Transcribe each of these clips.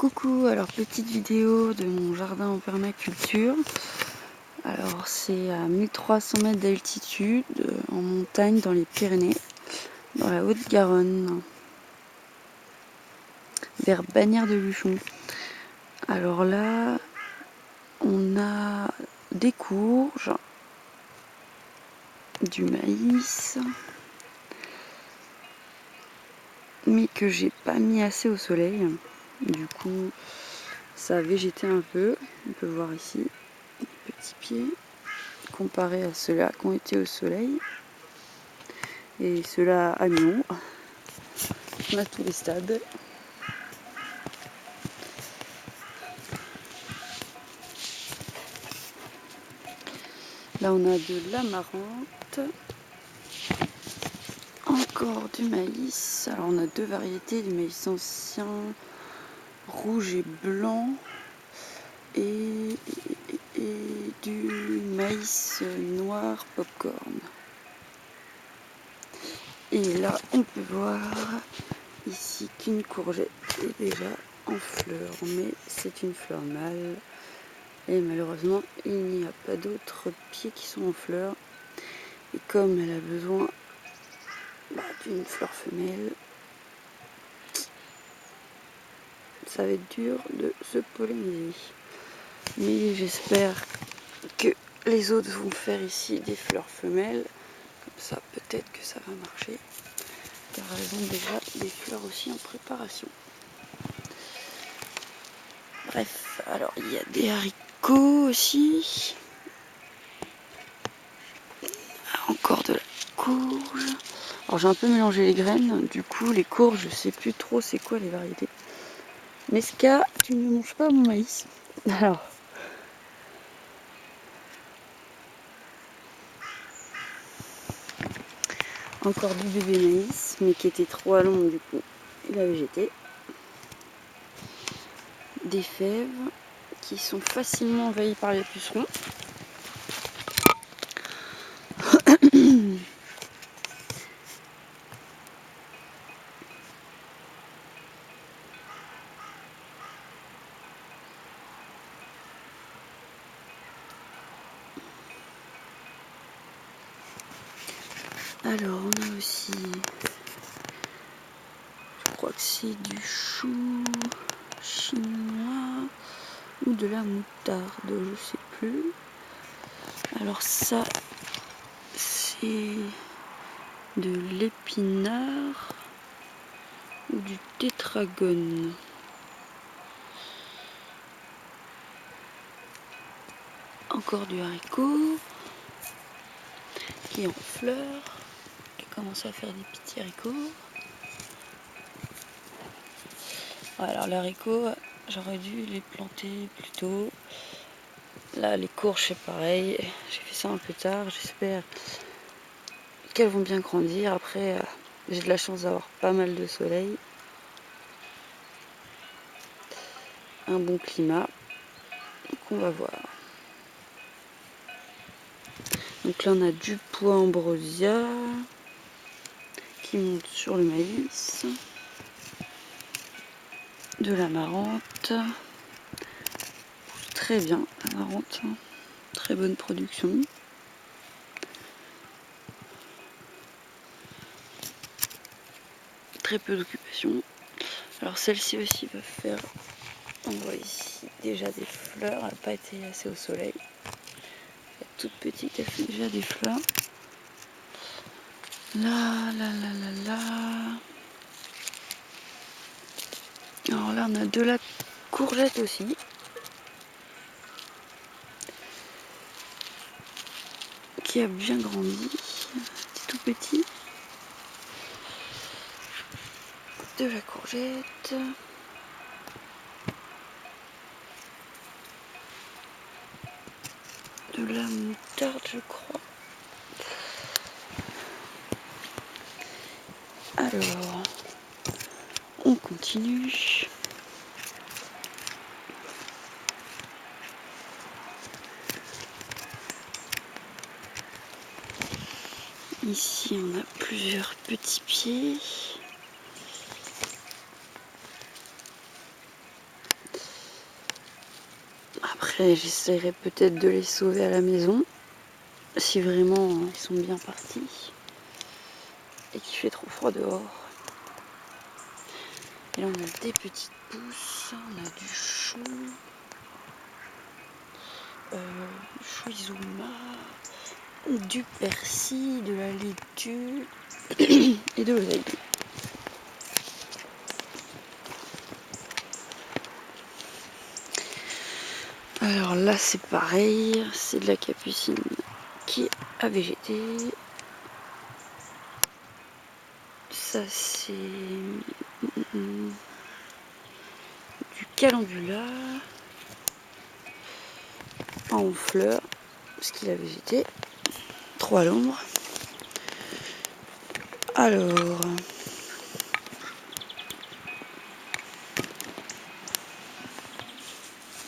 Coucou, alors petite vidéo de mon jardin en permaculture. Alors c'est à 1300 mètres d'altitude, en montagne dans les Pyrénées, dans la Haute-Garonne, vers Bagnères-de-Luchon. Alors là, on a des courges, du maïs, mais que j'ai pas mis assez au soleil. Du coup, ça a végété un peu. On peut voir ici les petits pieds comparé à ceux-là qui ont été au soleil. Et ceux-là à non. On a tous les stades. Là, on a de l'amarante. Encore du maïs. Alors, on a deux variétés, du maïs ancien, rouge et blanc. Et du maïs noir popcorn. Et là, on peut voir ici qu'une courgette est déjà en fleur. Mais c'est une fleur mâle. Et malheureusement, il n'y a pas d'autres pieds qui sont en fleurs. Et comme elle a besoin d'une fleur femelle, ça va être dur de se polliniser. Mais j'espère que les autres vont faire ici des fleurs femelles. Comme ça, peut-être que ça va marcher. Car elles ont déjà des fleurs aussi en préparation. Bref, alors il y a des haricots aussi. Encore de la courge. Alors j'ai un peu mélangé les graines, du coup les courges, je sais plus trop c'est quoi les variétés. Nesca, tu ne manges pas mon maïs. Alors. Encore du bébé maïs, mais qui était trop à long, du coup il a végété. Des fèves qui sont facilement envahies par les pucerons. Alors on a aussi, je crois que c'est du chou chinois ou de la moutarde, je sais plus. Alors ça, c'est de l'épinard ou du tétragone. Encore du haricot qui est en fleurs, qui commence à faire des petits haricots. Alors les haricots, j'aurais dû les planter plus tôt. Là les courges c'est pareil, j'ai fait ça un peu tard, j'espère qu'elles vont bien grandir. Après j'ai de la chance d'avoir pas mal de soleil, un bon climat, donc on va voir. Donc là on a du pois ambrosia qui monte sur le maïs, de l'amarante, très bien l'amarante, très bonne production. Très peu d'occupation. Alors celle-ci aussi va faire, on voit ici déjà des fleurs, elle n'a pas été assez au soleil. Elle est toute petite, elle fait déjà des fleurs. Là. Alors là on a de la courgette aussi. Qui a bien grandi. C'est tout petit. De la courgette. De la moutarde je crois. Alors, on continue. Ici, on a plusieurs petits pieds. Après, j'essaierai peut-être de les sauver à la maison, si vraiment ils sont bien partis et qu'il fait trop froid dehors. Et là, on a des petites pousses, on a du chou, chou izuma, du persil, de la laitue et de l'oseille. Alors là, c'est pareil, c'est de la capucine qui a végété. Ça, c'est du calendula en fleurs, parce qu'il a végété. Trop à l'ombre. Alors,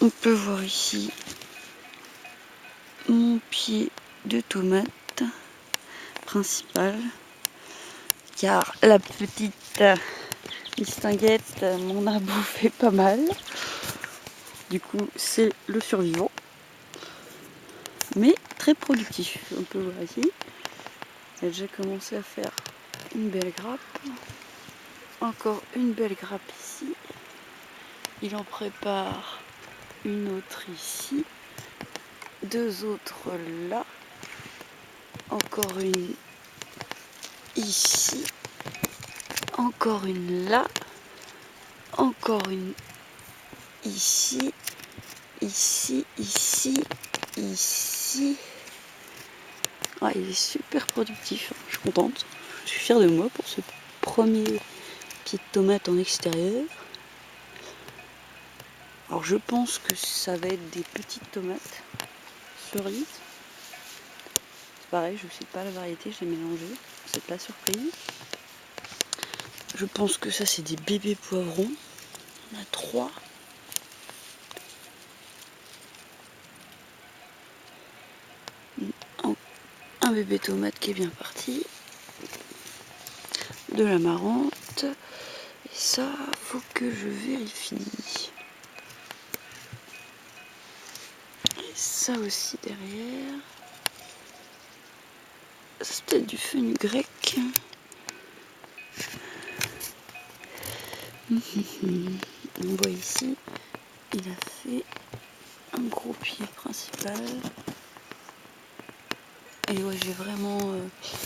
on peut voir ici mon pied de tomate principal, car la petite distinguette m'en a bouffé pas mal. Du coup, c'est le survivant, mais très productif. On peut voir ici, il a déjà commencé à faire une belle grappe. Encore une belle grappe ici. Il en prépare une autre ici. Deux autres là. Encore une ici. Encore une là. Encore une ici. Ici, ici, ici. Ah, il est super productif. Je suis contente. Je suis fière de moi pour ce premier pied de tomate en extérieur. Alors je pense que ça va être des petites tomates cerises. C'est pareil, je ne sais pas la variété, j'ai mélangé. C'est pas surprise. Je pense que ça c'est des bébés poivrons. On a 3. Un bébé tomate qui est bien parti. De la marrante. Et ça, faut que je vérifie. Et ça aussi derrière. C'est peut-être du fenugrec. On voit ici, il a fait un gros pied principal. Et ouais, j'ai vraiment...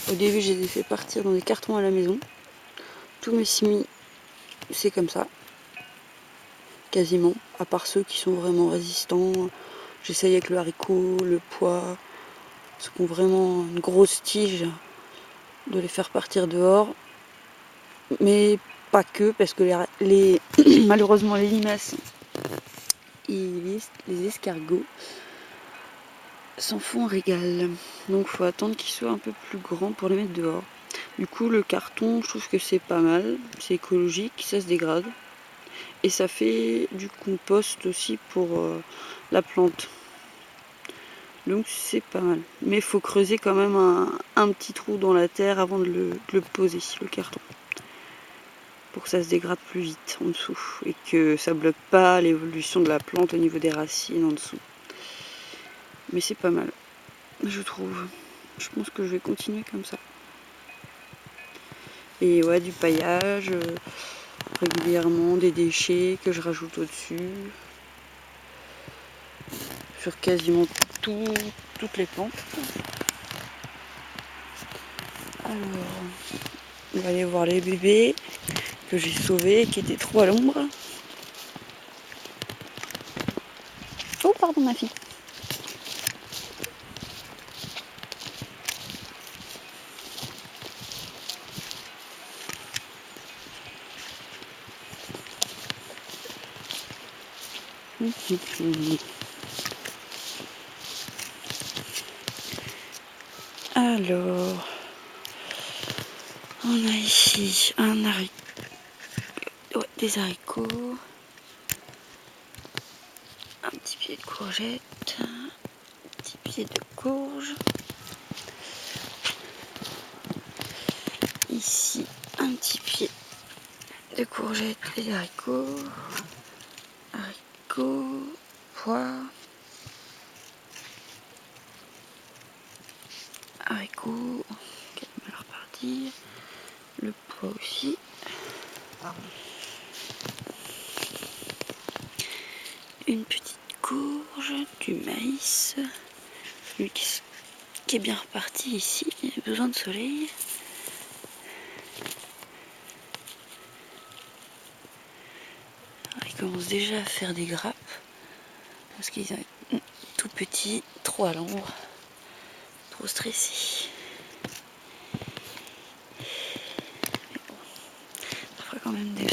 au début, je les ai fait partir dans des cartons à la maison. Tous mes semis, c'est comme ça. Quasiment. À part ceux qui sont vraiment résistants. J'essaye avec le haricot, le pois. Ceux qui ont vraiment une grosse tige, de les faire partir dehors. Mais pas que, parce que malheureusement les limaces et les escargots s'en font un régal. Donc il faut attendre qu'ils soient un peu plus grands pour les mettre dehors. Du coup le carton, je trouve que c'est pas mal, c'est écologique, ça se dégrade. Et ça fait du compost aussi pour la plante. Donc c'est pas mal. Mais il faut creuser quand même un petit trou dans la terre avant de le poser, le carton. Pour que ça se dégrade plus vite en dessous. Et que ça bloque pas l'évolution de la plante au niveau des racines en dessous. Mais c'est pas mal, je trouve. Je pense que je vais continuer comme ça. Et ouais, du paillage, régulièrement, des déchets que je rajoute au-dessus. Sur quasiment toutes les plantes. Alors, on va aller voir les bébés que j'ai sauvés, qui étaient trop à l'ombre. Oh, pardon ma fille. Alors, on a ici des haricots, un petit pied de courgette, un petit pied de courge. Ici, un petit pied de courgette et d'haricots, haricots, pois. ici. Une petite courge, du maïs. Lui qui est bien reparti ici, il a besoin de soleil. Alors, il commence déjà à faire des grappes parce qu'ils sont tout petits, trop à l'ombre, trop stressés. Mais bon, ça fera quand même des